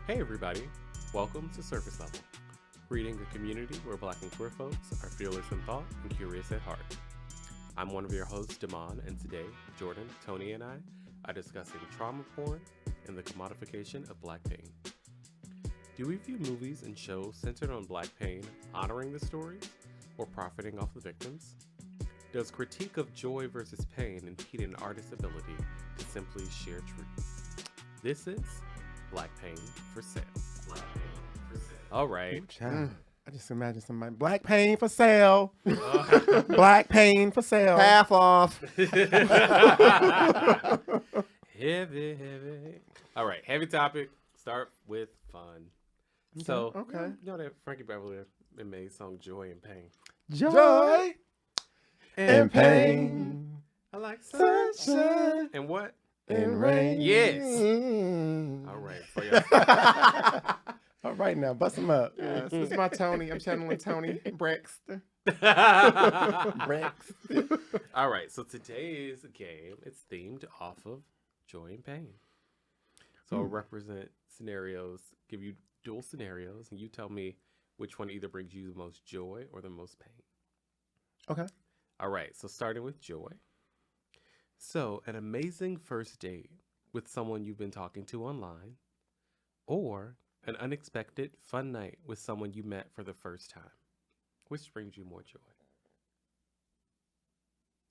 Hey everybody, welcome to Surface Level, reading a community where Black and queer folks are fearless in thought and curious at heart. I'm one of your hosts, Damon, and today, Jordan, Tony, and I are discussing trauma porn and the commodification of Black pain. Do we view movies and shows centered on Black pain honoring the stories or profiting off the victims? Does critique of joy versus pain impede an artist's ability to simply share truth? This is Black Pain for Sale. Black Pain for Sale. All right. I just imagine somebody, Black Pain for sale. Black Pain for sale. Half off. Heavy. All right, heavy topic. Start with fun. So, okay. You know that Frankie Beverly made song Joy and Pain. Joy and pain. I like Sunshine and what? and rain. Yes. All right. For you. All right, now bust them up. Yes, this is my Tony. I'm channeling Tony Braxton. Braxton. All right. So today's game, it's themed off of joy and pain. So I'll represent scenarios, give you dual scenarios, and you tell me which one either brings you the most joy or the most pain. Okay. All right. So starting with joy. So an amazing first date with someone you've been talking to online, or an unexpected fun night with someone you met for the first time. Which brings you more joy?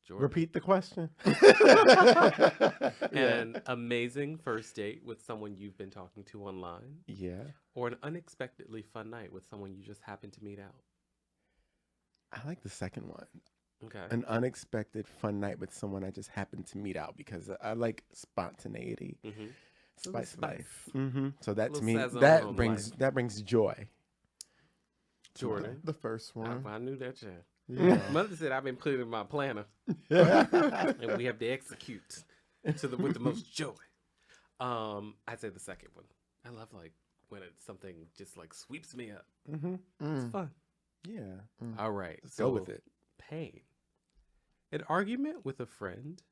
Jordan? Repeat the question. An amazing first date with someone you've been talking to online, Yeah. or an unexpectedly fun night with someone you just happened to meet out. I like the second one. Okay. An unexpected fun night with someone I just happened to meet out because I like spontaneity. Mm-hmm. Spice of life. So that to Little me, sazzle that on brings joy. Jordan. The first one. I knew that, yeah. Yeah. Mother said I've been putting in my planner, and we have to execute with the most joy. I'd say the second one. I love like when something just like sweeps me up. It's fun. Yeah. All right, Let's go with it. Pain. An argument with a friend,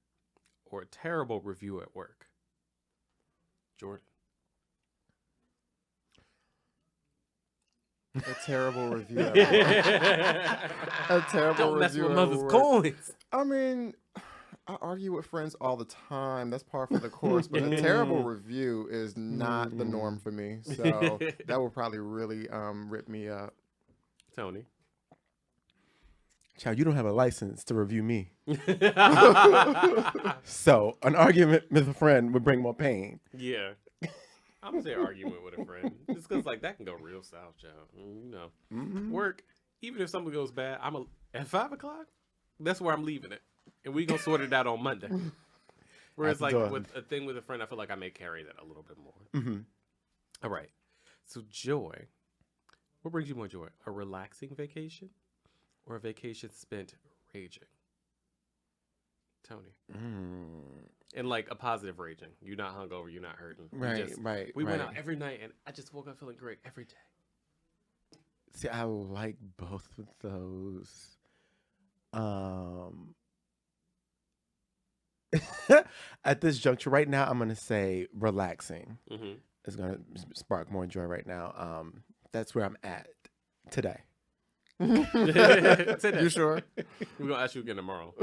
or a terrible review at work. Jordan. A terrible review. A terrible Don't mess review. with at mother's work. coins. I mean, I argue with friends all the time. That's par for the course. But a terrible review is not the norm for me. So that will probably really rip me up. Tony. Child, you don't have a license to review me. So an argument with a friend would bring more pain. Yeah. I'm gonna say argument with a friend. Just because like that can go real south, child. You know. Work, even if something goes bad, at 5 o'clock, that's where I'm leaving it. And we gonna sort it out on Monday. Whereas like Done. with a thing with a friend, I feel like I may carry that a little bit more. All right. So joy. What brings you more joy? A relaxing vacation or a vacation spent raging? Tony. And like a positive raging. You're not hungover, you're not hurting. Right. We went out every night and I just woke up feeling great every day. See, I like both of those. At this juncture right now, I'm gonna say relaxing. It's gonna spark more joy right now. That's where I'm at today. Today. You sure? We're gonna ask you again tomorrow.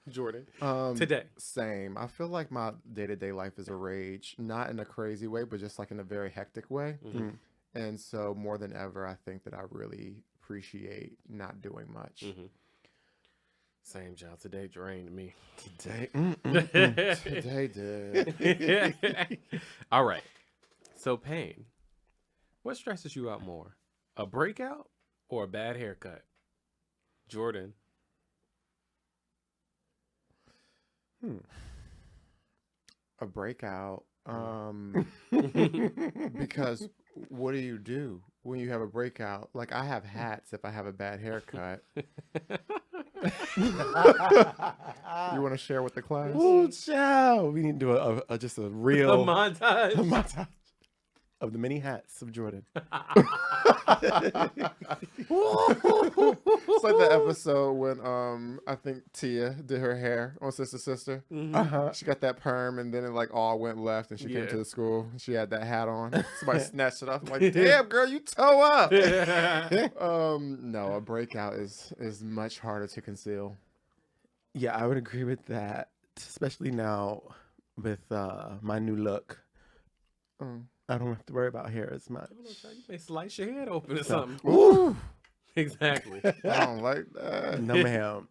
Jordan. Today. Same. I feel like my day-to-day life is a rage, not in a crazy way, but just like in a very hectic way. And so more than ever, I think that I really appreciate not doing much. Same job. Today drained me. Today, Today did. All right. So pain. What stresses you out more? A breakout or a bad haircut? Jordan. A breakout. Because what do when you have a breakout? Like I have hats if I have a bad haircut. You want to share with the class? oh, child. We need to do just a real A montage. montage. of the many hats of Jordan. It's like the episode when I think Tia did her hair on Sister Sister. She got that perm and then it like all went left and she came to the school. She had that hat on. Somebody snatched it off. I'm like, damn girl, you toe up. No, a breakout is much harder to conceal. Yeah, I would agree with that, especially now with my new look. I don't have to worry about hair as much. You may slice your head open or something. Ooh. Exactly. I don't like that. No, ma'am.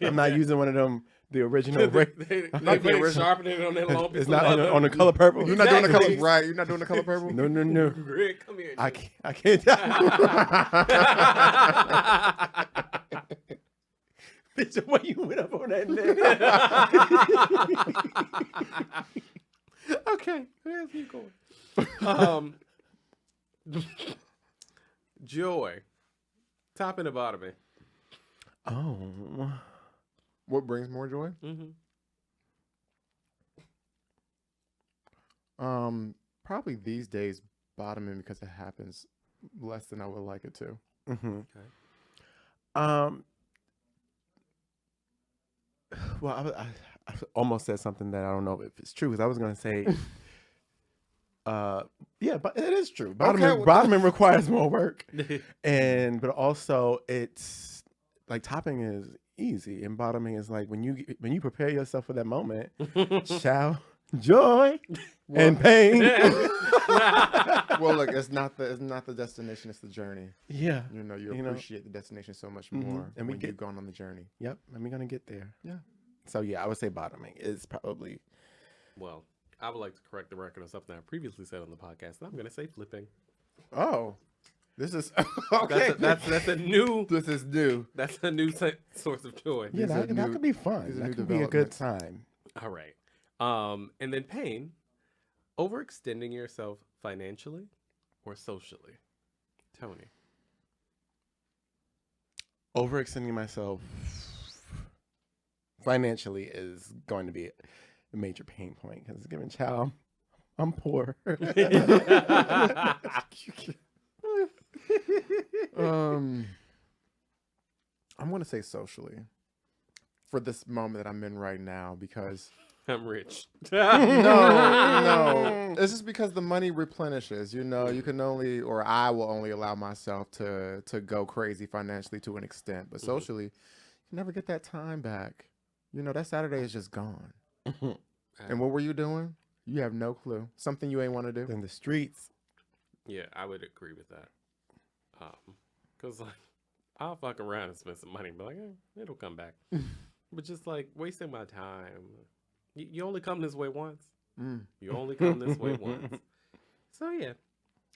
I'm not using one of them, the original. They sharpening it on that long piece It's of not leather. on the color purple. You're not doing the color right. You're not doing the color purple. No. Greg, come here. I can't. Bitch, the way you went up on that neck. Okay, where's he going? Joy, top and the bottom. Oh. What brings more joy? Probably these days bottoming because it happens less than I would like it to. Okay. Well, I almost said something that I don't know if it's true. Because I was going to say, yeah, but it is true. Bottoming requires more work, but also it's like topping is easy, and bottoming is like when you prepare yourself for that moment, joy, and pain. Well, look, it's not the destination; it's the journey. Yeah, you appreciate the destination so much more, and when you've gone on the journey. Yep, and we're gonna get there. Yeah. So yeah, I would say bottoming is probably. Well, I would like to correct the record of something I previously said on the podcast, and I'm gonna say flipping. Oh, this is okay. That's a new. This is new. That's a new source of joy. Yeah, that could be fun. That could be a good time. All right. And then pain, overextending yourself financially or socially. Tony. Overextending myself financially is going to be a major pain point because given child, I'm poor. I'm going to say socially for this moment that I'm in right now because I'm rich. No. It's just because the money replenishes. You can only, or I will only allow myself to go crazy financially to an extent. But socially, you never get that time back. That Saturday is just gone. And what were you doing? You have no clue. Something you ain't want to do. In the streets. Yeah, I would agree with that. Because, like, I'll fuck around and spend some money, but, like, it'll come back. But just, like, wasting my time. You only come this way once. You only come this way once. So, yeah.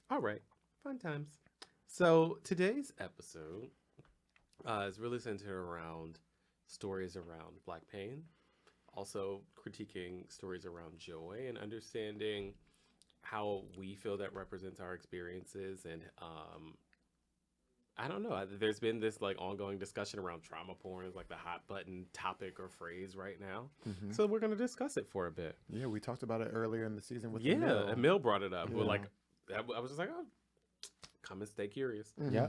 All right. Fun times. So, today's episode is really centered around stories around Black pain. Also critiquing stories around joy and understanding how we feel that represents our experiences. And I don't know. There's been this like ongoing discussion around trauma porn is like the hot button topic or phrase right now. So we're going to discuss it for a bit. Yeah, we talked about it earlier in the season with Emil brought it up. Yeah. I was just like, oh, come and stay curious. Yeah.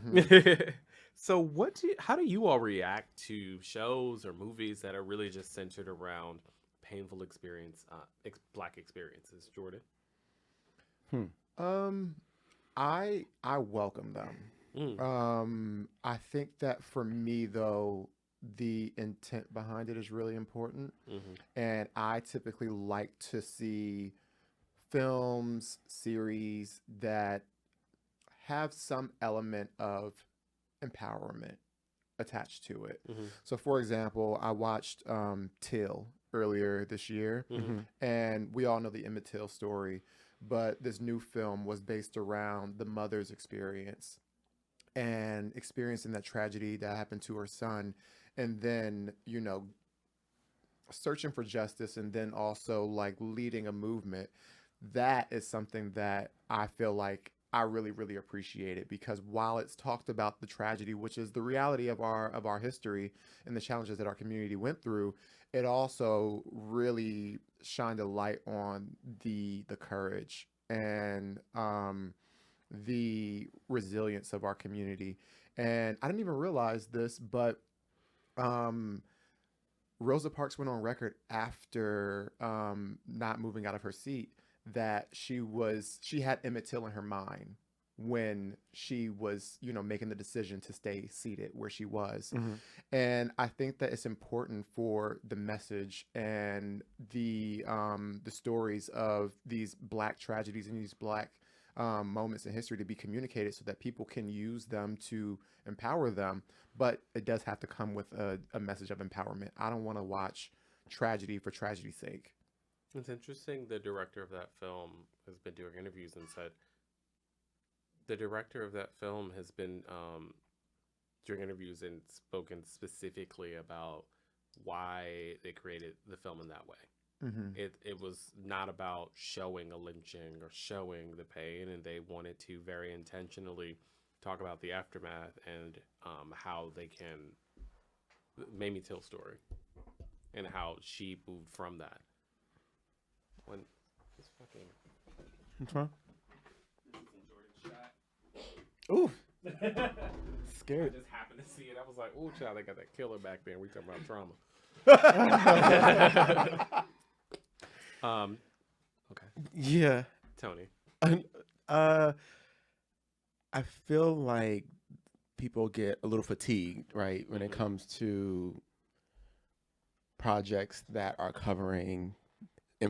So how do you all react to shows or movies that are really just centered around painful experience, Black experiences? Jordan? I welcome them. I think that for me though, the intent behind it is really important. And I typically like to see films, series that have some element of empowerment attached to it. So for example, I watched Till earlier this year, and we all know the Emmett Till story, but this new film was based around the mother's experience and experiencing that tragedy that happened to her son, and then searching for justice, and then also like leading a movement. That is something that I feel like I really, really appreciate it, because while it's talked about the tragedy, which is the reality of our history and the challenges that our community went through, it also really shined a light on the courage and the resilience of our community. And I didn't even realize this, but um, Rosa Parks went on record after not moving out of her seat that she had Emmett Till in her mind when she was, making the decision to stay seated where she was. Mm-hmm. And I think that it's important for the message and the stories of these Black tragedies and these Black moments in history to be communicated so that people can use them to empower them. But it does have to come with a message of empowerment. I don't want to watch tragedy for tragedy's sake. It's interesting. The director of that film has been doing interviews and said the director of that film has been doing interviews and spoken specifically about why they created the film in that way. Mm-hmm. It was not about showing a lynching or showing the pain, and they wanted to very intentionally talk about the aftermath and how they can Mamie Till's story and how she moved from that. When this fucking What's wrong? Jordan Ooh, shot. scared. I just happened to see it. I was like, "Oh, child, they got that killer back there." We talking about trauma. Okay, Yeah. Tony. I feel like people get a little fatigued, right, when it comes to projects that are covering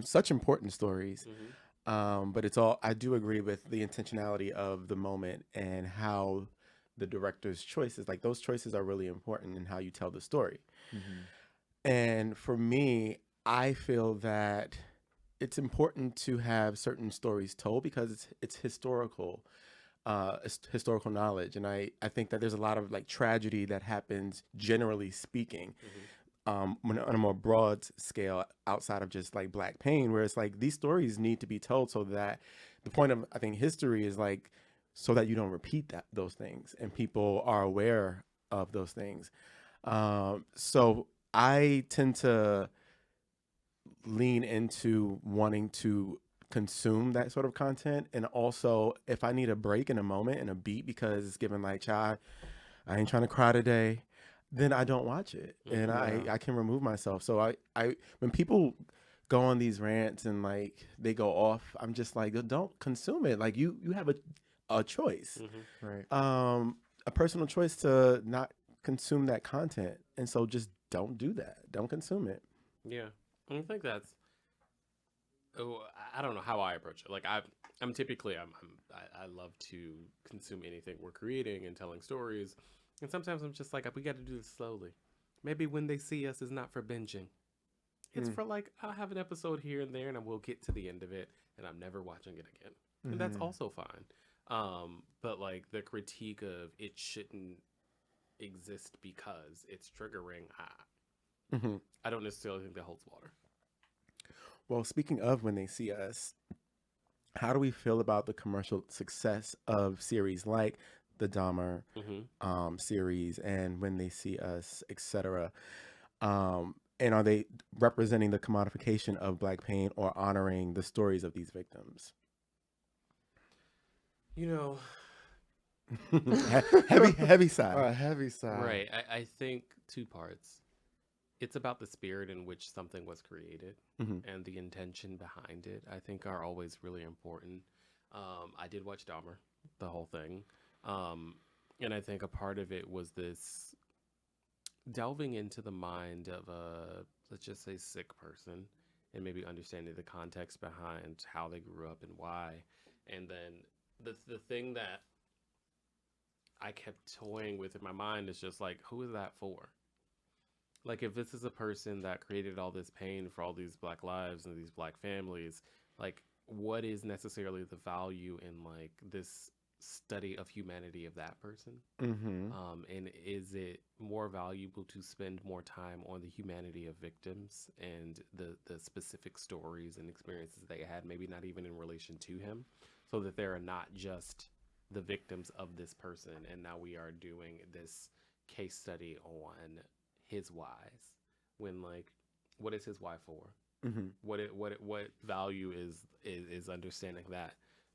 such important stories. Mm-hmm. But I do agree with the intentionality of the moment and how the director's choices, like those choices are really important in how you tell the story. Mm-hmm. And for me, I feel that it's important to have certain stories told because it's historical knowledge. And I think that there's a lot of like tragedy that happens, generally speaking, on a more broad scale outside of just like Black pain, where it's like these stories need to be told so that the point of, I think, history is like so that you don't repeat those things and people are aware of those things. So I tend to lean into wanting to consume that sort of content. And also if I need a break in a moment and a beat because it's given like, child, I ain't trying to cry today, then I don't watch it. And I can remove myself. So I when people go on these rants and like they go off, I'm just like, don't consume it. Like you have a choice, Right. a personal choice to not consume that content. And so just don't do that. Don't consume it. Yeah, I think that's. Oh, I don't know how I approach it. Like I'm typically I love to consume anything we're creating and telling stories, and sometimes I'm just like we got to do this slowly. Maybe when they see us is not for binging. It's for like I'll have an episode here and there, and I will get to the end of it, and I'm never watching it again, and that's also fine. But like the critique of it shouldn't exist because it's triggering. I don't necessarily think that holds water. Well, speaking of when they see us, how do we feel about the commercial success of series like the Dahmer series and When They See Us, etc.? And are they representing the commodification of Black pain or honoring the stories of these victims? You know, heavy side. Heavy side. right. I think two parts. It's about the spirit in which something was created and the intention behind it, I think are always really important. I did watch Dahmer, the whole thing. And I think a part of it was this delving into the mind of a, let's just say, sick person and maybe understanding the context behind how they grew up and why. And then the thing that I kept toying with in my mind is just like, who is that for? Like, if this is a person that created all this pain for all these Black lives and these Black families, like, what is necessarily the value in like this study of humanity of that person? And is it more valuable to spend more time on the humanity of victims and the specific stories and experiences they had, maybe not even in relation to him, so that they're not just the victims of this person, and now we are doing this case study on his whys, when like, what is his why for? What value is understanding that?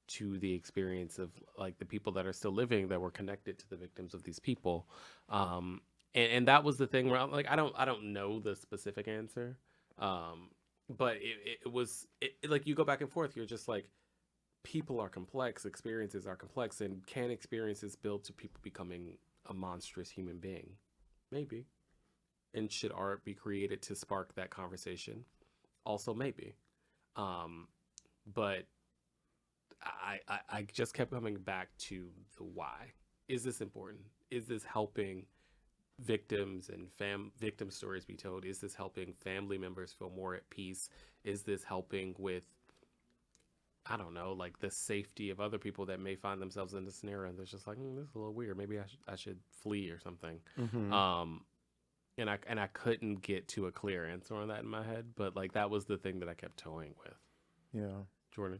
to the experience of like the people that are still living that were connected to the victims of these people. And that was the thing where I'm like, I don't know the specific answer. But it was like you go back and forth. You're just like, people are complex, experiences are complex, and can experiences build to people becoming a monstrous human being? Maybe. And should art be created to spark that conversation? Also, maybe. But I just kept coming back to the why. Is this important? Is this helping victims and victim stories be told? Is this helping family members feel more at peace? Is this helping with, I don't know, like the safety of other people that may find themselves in this scenario and they're just like, this is a little weird. Maybe I should flee or something. And I couldn't get to a clear answer on that in my head, but like that was the thing that I kept toying with. Yeah. Jordan.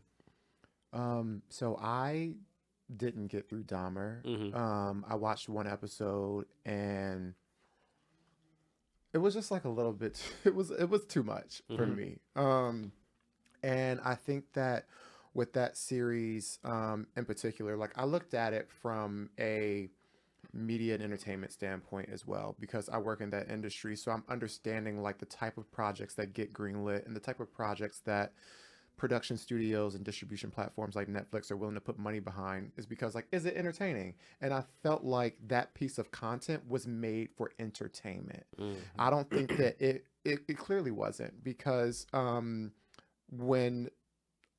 So I didn't get through Dahmer. I watched one episode and it was just like a little bit, it was too much for me. And I think that with that series, in particular, like I looked at it from a media and entertainment standpoint as well, because I work in that industry. So I'm understanding like the type of projects that get greenlit and the type of projects that production studios and distribution platforms like Netflix are willing to put money behind, is because like, is it entertaining? And I felt like that piece of content was made for entertainment. I don't think that it clearly wasn't, because when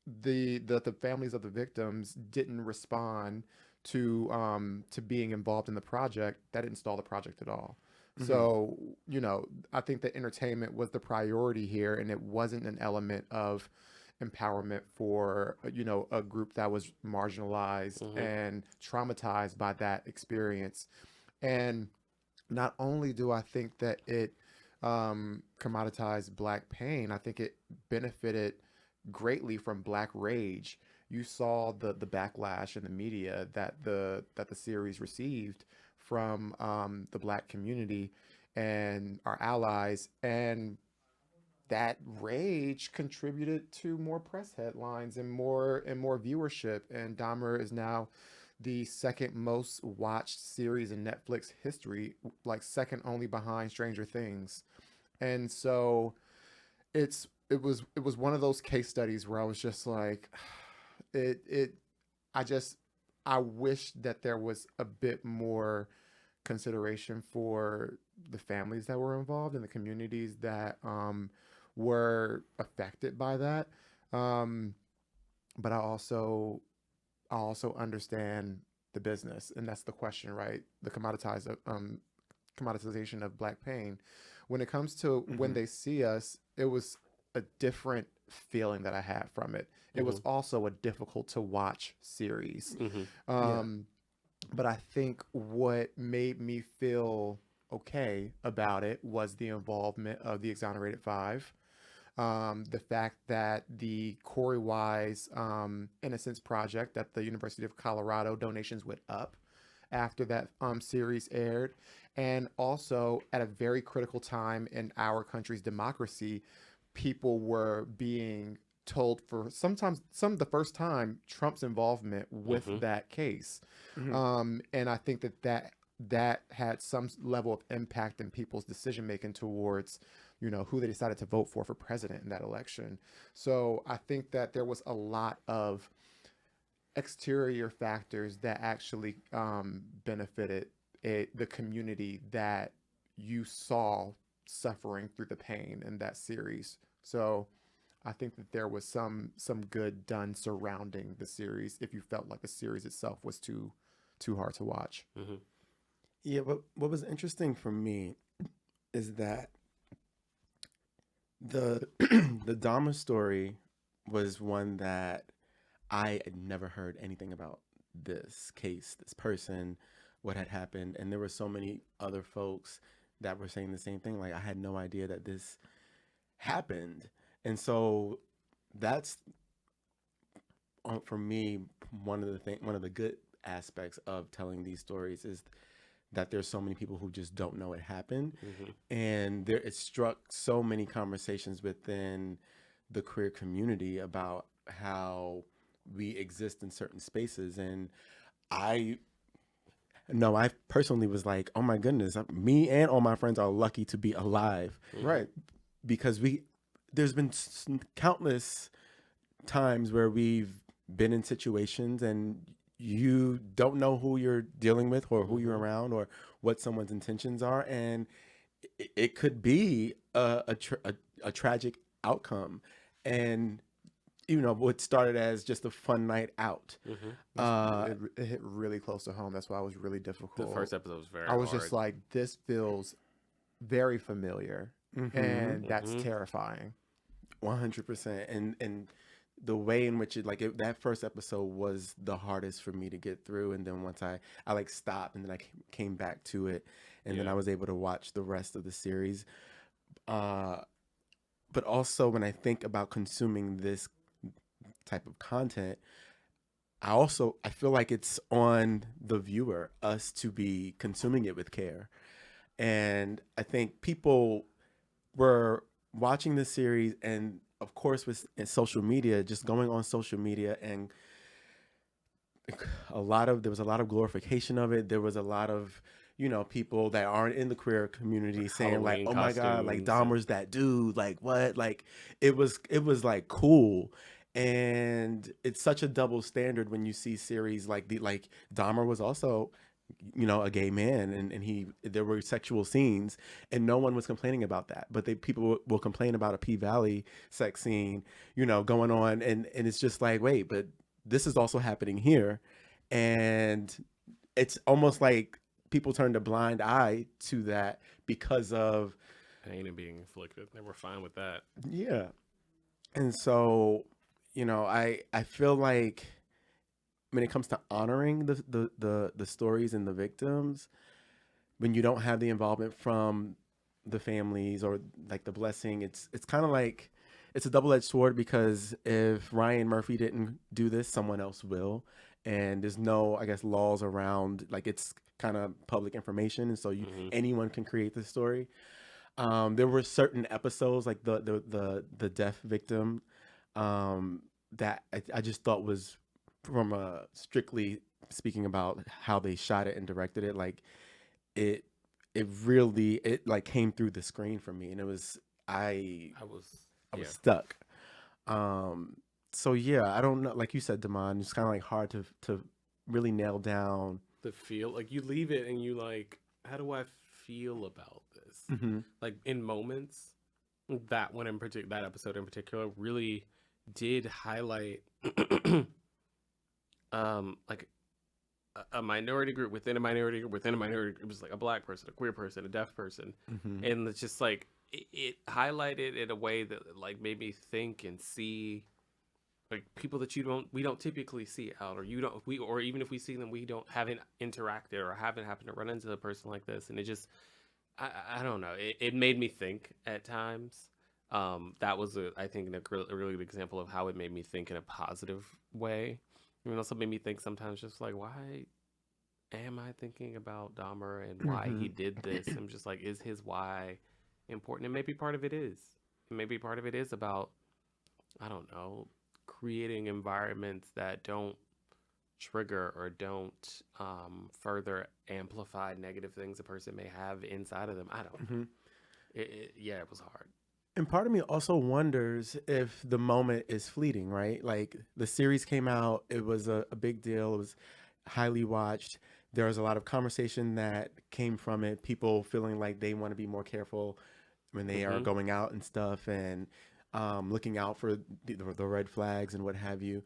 the families of the victims didn't respond to being involved in the project, that didn't stall the project at all. So, you know, I think that entertainment was the priority here, and it wasn't an element of empowerment for, you know, a group that was marginalized and traumatized by that experience. And not only do I think that it commoditized Black pain, I think it benefited greatly from Black rage. You saw the backlash in the media that the series received from the Black community and our allies, and that rage contributed to more press headlines and more viewership. And Dahmer is now the second most watched series in Netflix history, like second only behind Stranger Things. And so it was one of those case studies where I was just like, I wish that there was a bit more consideration for the families that were involved and the communities that were affected by that. But I also understand the business, and that's the question, right? The commoditization of Black pain. When it comes to when they see us, it was a different feeling that I had from it. It was also a difficult to watch series. But I think what made me feel okay about it was the involvement of the Exonerated Five. The fact that the Corey Wise Innocence Project at the University of Colorado donations went up after that series aired. And also at a very critical time in our country's democracy, people were being told for the first time Trump's involvement with that case. And I think that had some level of impact in people's decision making towards, you know, who they decided to vote for president in that election. So I think that there was a lot of exterior factors that actually benefited the community that you saw suffering through the pain in that series. So I think that there was some good done surrounding the series if you felt like the series itself was too hard to watch. Yeah, but what was interesting for me is that the the Dahmer story was one that I had never heard anything about, this case, this person, what had happened. And there were so many other folks that were saying the same thing. Like, I had no idea that this happened. And so that's, for me, one of the good aspects of telling these stories is that there's so many people who just don't know it happened. And it struck so many conversations within the queer community about how we exist in certain spaces. And I personally was like, oh my goodness, me and all my friends are lucky to be alive. Right. Because there's been countless times where we've been in situations and you don't know who you're dealing with or who you're around or what someone's intentions are. And it could be a tragic outcome. And, what started as just a fun night out. It hit really close to home. That's why it was really difficult. The first episode was very I was hard. just like, this feels very familiar. And that's terrifying. 100%. And the way in which that first episode was the hardest for me to get through. And then once I like stopped and then I came back to it and then I was able to watch the rest of the series. But also when I think about consuming this type of content, I feel like it's on the viewer, us, to be consuming it with care. And I think people were watching this series, and of course with social media, just going on social media, and there was a lot of glorification of it. There was a lot of people that aren't in the queer community saying Halloween like, oh my God, like costumes Dahmer's that dude, like what? Like it was like cool. And it's such a double standard when you see series like Dahmer was also a gay man, and there were sexual scenes and no one was complaining about that, but people will complain about a P-Valley sex scene going on, and it's just like, wait, but this is also happening here. And it's almost like people turned a blind eye to that because of pain being inflicted. They were fine with that. Yeah. And so I feel like when it comes to honoring the stories and the victims, when you don't have the involvement from the families or like the blessing, it's kind of like it's a double-edged sword, because if Ryan Murphy didn't do this, someone else will. And there's no, I guess, laws around, like, it's kind of public information, and so anyone can create this story. There were certain episodes, like the death victim, that I just thought was, from strictly speaking about how they shot it and directed it, like it really like came through the screen for me, and it was I was stuck. So yeah, I don't know, like you said, Damon, it's kind of like hard to really nail down the feel. Like you leave it and you like, how do I feel about this? Like in moments, that one in particular, that episode in particular, really did highlight like a minority group within a minority group within a minority group. It was like a black person, a queer person, a deaf person, and it's just like it highlighted in a way that like made me think and see like people that we don't typically see out, or or even if we see them, we haven't interacted or haven't happened to run into a person like this. And it just, I don't know, it made me think at times. That was I think a really good example of how it made me think in a positive way. It also made me think sometimes, just like, why am I thinking about Dahmer and why he did this? I'm just like, is his why important? And maybe part of it is. Maybe part of it is about, I don't know, creating environments that don't trigger or don't further amplify negative things a person may have inside of them. I don't know. It was hard. And part of me also wonders if the moment is fleeting, right? Like the series came out, it was a big deal. It was highly watched. There was a lot of conversation that came from it. People feeling like they want to be more careful when they are going out and stuff, and looking out for the red flags and what have you.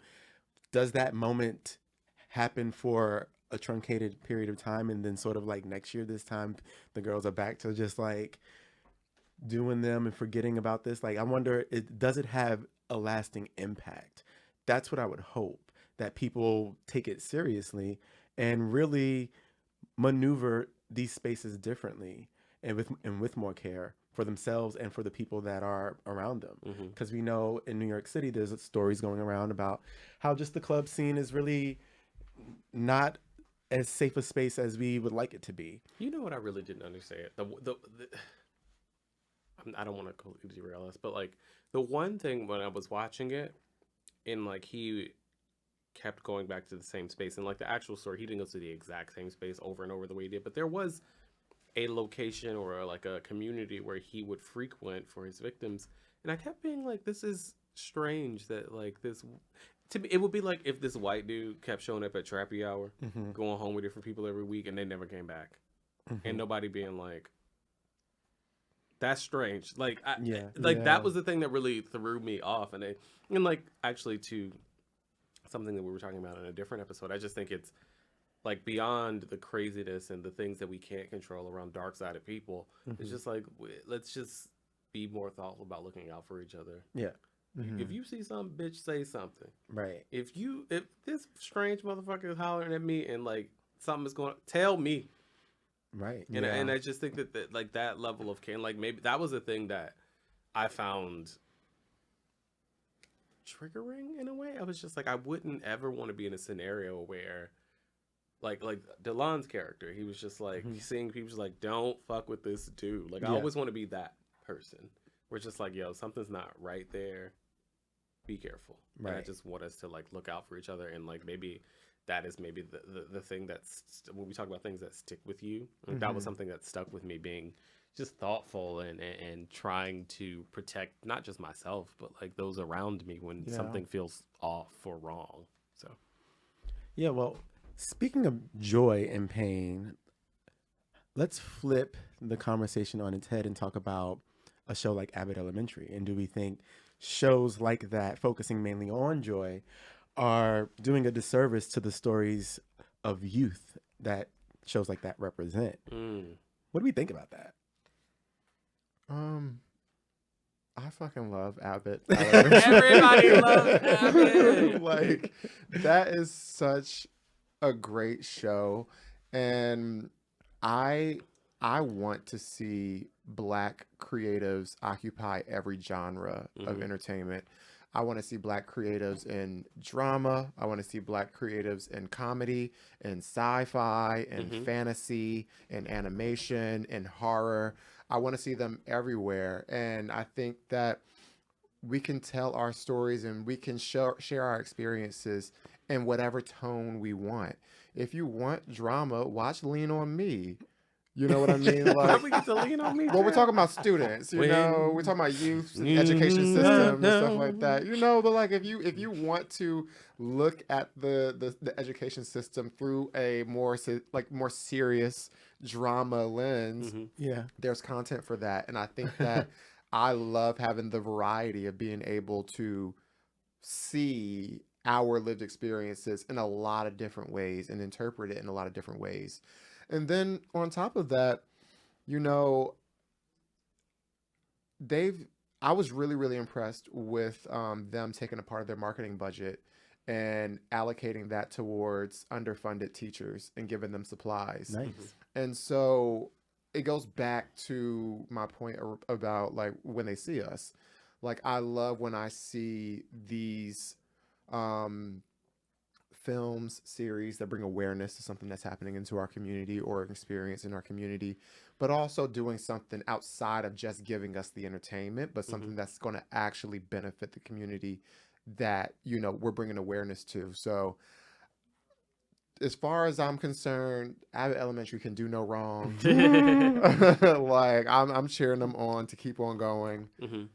Does that moment happen for a truncated period of time, and then sort of like next year, this time, the girls are back to just like doing them and forgetting about this? Like, I wonder, does it have a lasting impact? That's what I would hope, that people take it seriously and really maneuver these spaces differently and with more care for themselves and for the people that are around them. Because we know in New York City, there's stories going around about how just the club scene is really not as safe a space as we would like it to be. You know what I really didn't understand? I don't want to completely derail us, but like the one thing when I was watching it, and like he kept going back to the same space. And like the actual story, he didn't go to the exact same space over and over the way he did, but there was a location or like a community where he would frequent for his victims. And I kept being like, this is strange that like this, to me, it would be like if this white dude kept showing up at Trappy Hour, going home with different people every week, and they never came back. And nobody being like, that's strange. Like, that was the thing that really threw me off. And like, actually, to something that we were talking about in a different episode, I just think it's like beyond the craziness and the things that we can't control around dark-sided people. It's just like, let's just be more thoughtful about looking out for each other. Yeah. If you see some bitch, say something. Right. If this strange motherfucker is hollering at me and like something is going, tell me. Right. And I just think that like that level of care, like maybe that was the thing that I found triggering in a way. I was just like, I wouldn't ever want to be in a scenario where like Delon's character, he was just like seeing people just like, don't fuck with this dude. Like I always want to be that person. We're just like, yo, something's not right there. Be careful. Right. And I just want us to like look out for each other, and like maybe that is maybe the thing that's when we talk about things that stick with you. Like, that was something that stuck with me, being just thoughtful and trying to protect not just myself but like those around me when something feels off or wrong. So yeah, well, speaking of joy and pain, let's flip the conversation on its head and talk about a show like Abbott Elementary. And do we think shows like that, focusing mainly on joy, are doing a disservice to the stories of youth that shows like that represent? What do we think about that? I fucking love Abbott. Everybody loves Abbott. Like, that is such a great show, and I want to see Black creatives occupy every genre of entertainment. I want to see Black creatives in drama. I want to see Black creatives in comedy, in sci-fi, in fantasy, in animation, in horror. I want to see them everywhere. And I think that we can tell our stories and we can share our experiences in whatever tone we want. If you want drama, watch Lean on Me. You know what I mean? Like, how we get to Lean on Me? well, we're talking about students, you know, we're talking about youth and education system and stuff like that, you know. But like, if you want to look at the education system through a more serious drama lens, there's content for that. And I think that I love having the variety of being able to see our lived experiences in a lot of different ways and interpret it in a lot of different ways. And then on top of that, you know, I was really, really impressed with them taking a part of their marketing budget and allocating that towards underfunded teachers and giving them supplies. Nice. And so it goes back to my point about like when they see us. Like, I love when I see these films, series that bring awareness to something that's happening into our community or experience in our community, but also doing something outside of just giving us the entertainment, but something that's going to actually benefit the community that, you know, we're bringing awareness to. So as far as I'm concerned, Abbott Elementary can do no wrong. Like, I'm cheering them on to keep on going.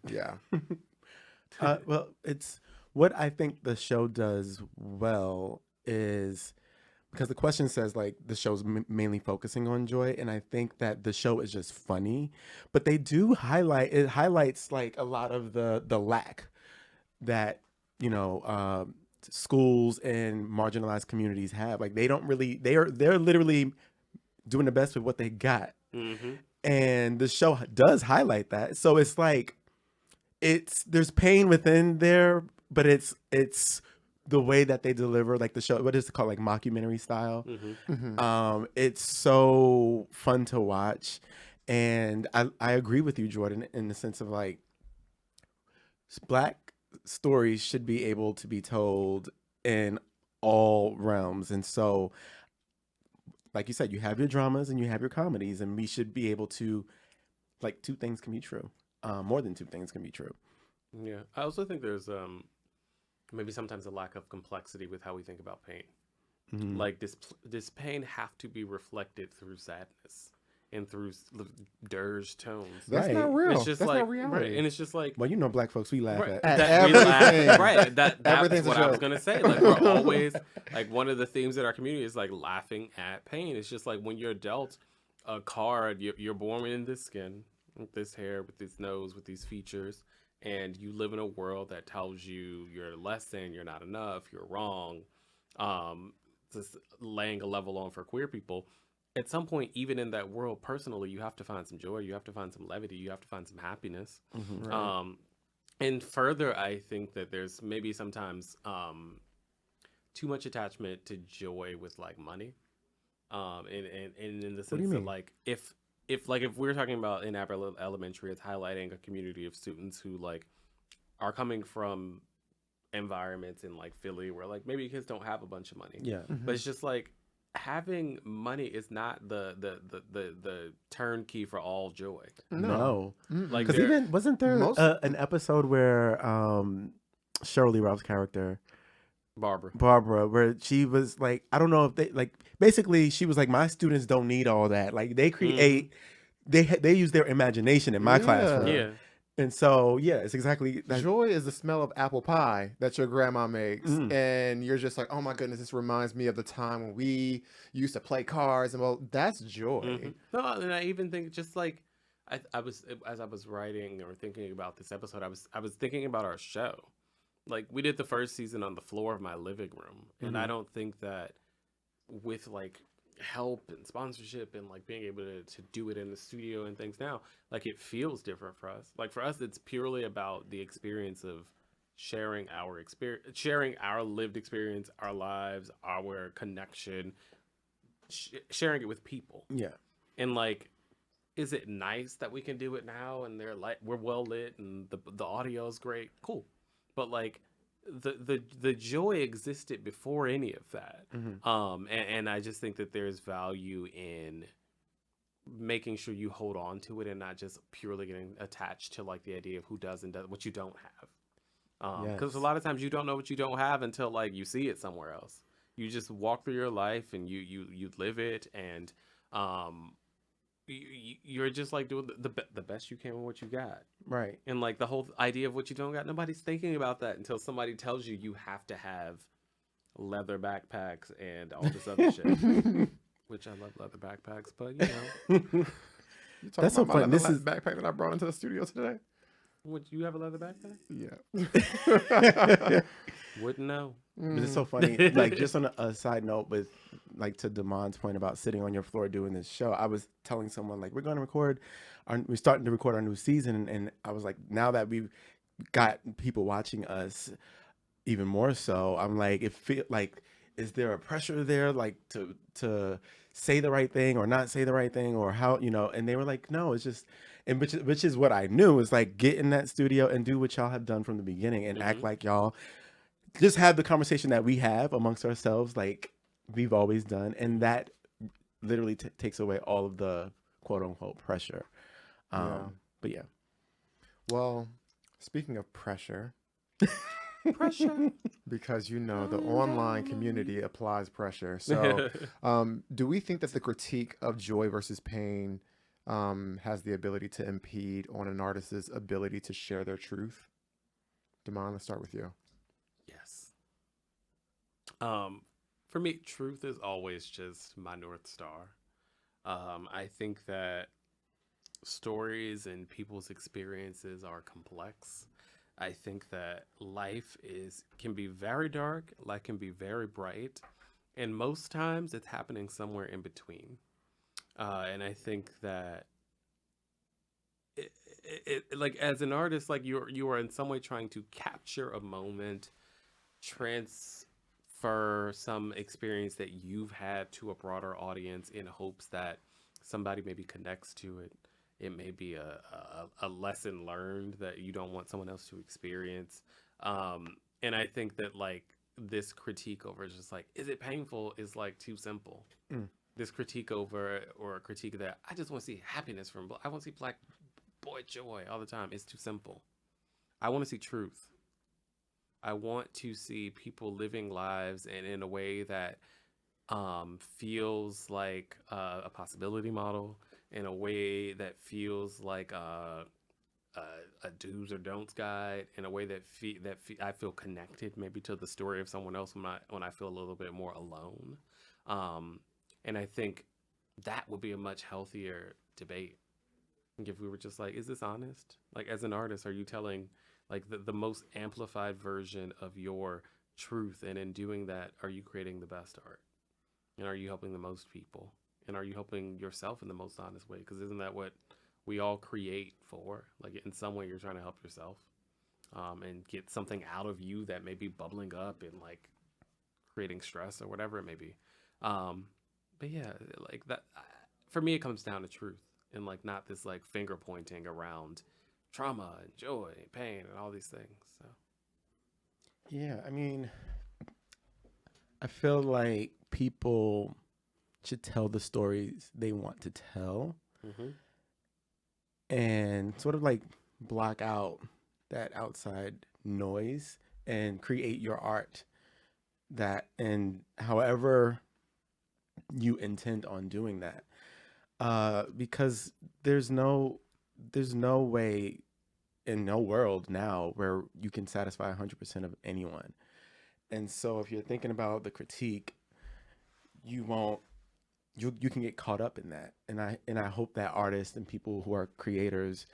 Yeah. Well, it's what I think the show does well is, because the question says like the show's mainly focusing on joy, and I think that the show is just funny, but they do highlights like a lot of the lack that, you know, schools and marginalized communities have. Like, they're literally doing the best with what they got, and the show does highlight that. So it's like there's pain within there, but it's the way that they deliver, like the show, what is it called, like mockumentary style. It's so fun to watch, and I agree with you, Jordan, in the sense of like Black stories should be able to be told in all realms. And so, like you said, you have your dramas and you have your comedies, and we should be able to, like, two things can be true. More than two things can be true. Yeah. I also think there's maybe sometimes a lack of complexity with how we think about pain. Mhm. Like this pain have to be reflected through sadness and through dirge tones. That's Right. not real. It's just That's like not reality. right, and it's just like Well, you know, black folks, we laugh right, at. At we laugh, everything. right. That's Everything's a what I was joke. gonna say. Like we're always like one of the themes in our community is like laughing at pain. It's just like when you're dealt a card, you're born in this skin, with this hair, with this nose, with these features, and you live in a world that tells you you're less than, you're not enough, you're wrong. Just laying a level on for queer people. At some point, even in that world, personally, you have to find some joy. You have to find some levity. You have to find some happiness. Mhm. Right. And further, I think that there's maybe sometimes too much attachment to joy with like money. And in the do you sense that mean? like if we're talking about in Apple Elementary, it's highlighting a community of students who like are coming from environments in like Philly where like maybe kids don't have a bunch of money. Yeah. But it's just like having money is not the turnkey for all joy. No. Mm-mm. Like Because there- even wasn't there Most- an episode where Cheryl Lee Ralph's character Barbara. where she was like, I don't know if they like, basically she was like, my students don't need all that. Like they create, they use their imagination in my Yeah. classroom. Yeah. And so yeah, it's exactly that. Joy is the smell of apple pie that your grandma makes. Mm. And you're just like, oh my goodness, this reminds me of the time when we used to play cards. And well, that's joy. Mhm. No, and I even think just like I was as I was writing or thinking about this episode, I was thinking about our show. Like we did the first season on the floor of my living room, and I don't think that with like help and sponsorship and like being able to do it in the studio and things now, like it feels different for us. Like for us, it's purely about the experience of sharing our experience, sharing our lived experience, our lives, our connection, sharing it with people. Yeah. And like, is it nice that we can do it now and they're like we're well lit and the audio is great? Cool. But like the joy existed before any of that. And I just think that there's value in making sure you hold on to it and not just purely getting attached to like the idea of who does and does what you don't have. Because a lot of times you don't know what you don't have until like you see it somewhere else. You just walk through your life and you live it, and you're just like doing the best you can with what you got. Right. And like the whole idea of what you don't got, nobody's thinking about that until somebody tells you you have to have leather backpacks and all this other shit. Which I love leather backpacks, but you know. You talking That's so about funny. my This leather is- backpack that I brought into the studio today. Would you have a leather backpack? Yeah. Wouldn't know. But it's so funny. Like just on a side note, with like to Damon's point about sitting on your floor doing this show, I was telling someone like we're starting to record our new season, and I was like, now that we've got people watching us even more so, I'm like, it feel like, is there a pressure there like to say the right thing or not say the right thing, or how, you know? And they were like, no, it's just, and which is what I knew, is like get in that studio and do what y'all have done from the beginning and act like y'all just have the conversation that we have amongst ourselves, like we've always done, and that literally takes away all of the quote unquote pressure. Yeah. But yeah, Well, speaking of pressure, Pressure. because you know the online community applies pressure. So, do we think that the critique of joy versus pain has the ability to impede on an artist's ability to share their truth? Damon, let's start with you. Yes. For me, truth is always just my North Star. I think that stories and people's experiences are complex. I think that life can be very dark, life can be very bright, and most times it's happening somewhere in between. And I think that like as an artist, like you are in some way trying to capture a moment, transfer some experience that you've had to a broader audience in hopes that somebody maybe connects to it. It may be a lesson learned that you don't want someone else to experience. And I think that like this critique over just like, is it painful, is like too simple. This critique over, or a critique that I just want to see happiness from, I want to see black boy joy all the time, is too simple. I want to see truth. I want to see people living lives and in a way that feels like a possibility model, in a way that feels like a do's or don'ts guide, in a way that I feel connected maybe to the story of someone else when I feel a little bit more alone. And I think that would be a much healthier debate. Like if we were just like, is this honest? Like as an artist, are you telling like the most amplified version of your truth? And in doing that, are you creating the best art? And are you helping the most people? And are you helping yourself in the most honest way? Because isn't that what we all create for? Like in some way, you're trying to help yourself and get something out of you that may be bubbling up and like creating stress or whatever it may be. But yeah, like that, for me, it comes down to truth and like not this like finger pointing around trauma and joy and pain and all these things. So Yeah, I mean, I feel like people should tell the stories they want to tell and sort of like block out that outside noise and create your art that, and however you intend on doing that. Because there's no way in no world now where you can satisfy 100% of anyone. And so if you're thinking about the critique, you can get caught up in that. And I hope that artists and people who are creators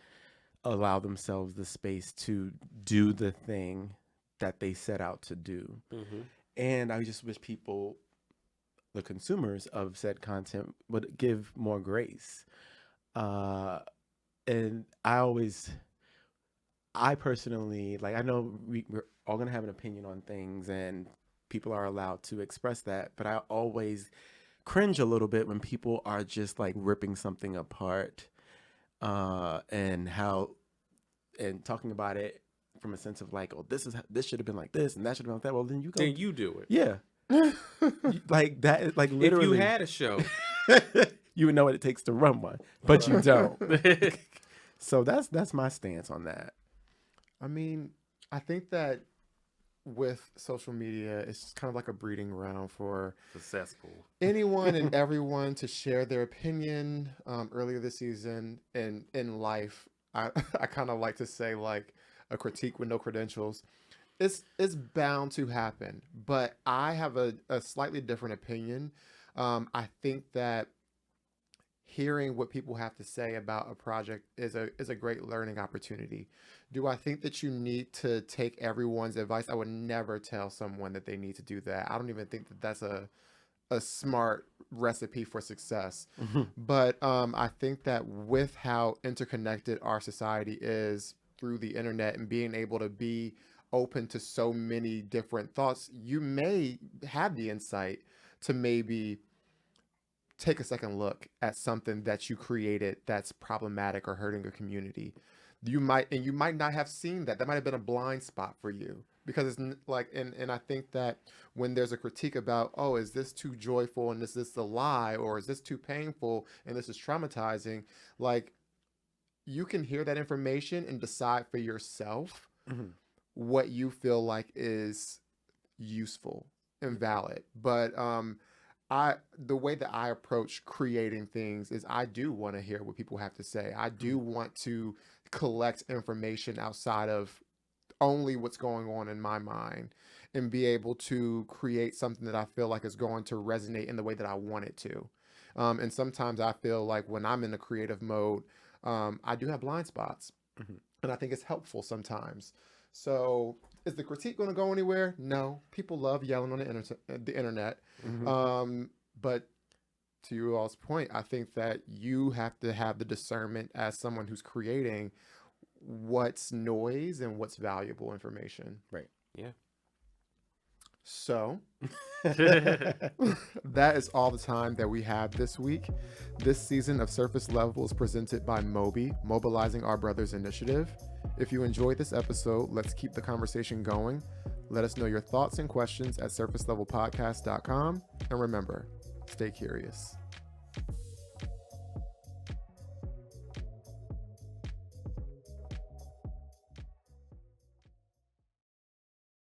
allow themselves the space to do the thing that they set out to do. And I just wish people, the consumers of said content, would give more grace. And I personally, like, I know we're all going to have an opinion on things and people are allowed to express that, but I always cringe a little bit when people are just like ripping something apart and talking about it from a sense of like, oh, this should have been like this and that should have been like that. Well, then you go. then you do it. Yeah. Like that, like literally. If you had a show, you would know what it takes to run one, but you don't. So that's my stance on that. I mean, I think that with social media, it's kind of like a breeding ground for successful anyone and everyone to share their opinion. Earlier this season in life, I kind of like to say like a critique with no credentials. It's bound to happen, but I have a slightly different opinion. I think that hearing what people have to say about a project is a great learning opportunity. Do I think that you need to take everyone's advice? I would never tell someone that they need to do that. I don't even think that that's a smart recipe for success. But I think that with how interconnected our society is through the internet and being able to be open to so many different thoughts, you may have the insight to maybe take a second look at something that you created that's problematic or hurting a community. You might not have seen that. That might have been a blind spot for you, because it's like, and I think that when there's a critique about, oh, is this too joyful and is this a lie, or is this too painful and this is traumatizing, like you can hear that information and decide for yourself what you feel like is useful and valid. But the way that I approach creating things is I do want to hear what people have to say. I do want to collect information outside of only what's going on in my mind and be able to create something that I feel like is going to resonate in the way that I want it to. And sometimes I feel like when I'm in a creative mode, I do have blind spots, and I think it's helpful sometimes. So is the critique going to go anywhere? No. People love yelling on the internet. But to you all's point, I think that you have to have the discernment as someone who's creating what's noise and what's valuable information. Right. Yeah. So that is all the time that we have this week. This season of Surface Level is presented by Moby, Mobilizing Our Brothers Initiative. If you enjoyed this episode, let's keep the conversation going. Let us know your thoughts and questions at surfacelevelpodcast.com. And remember, stay curious.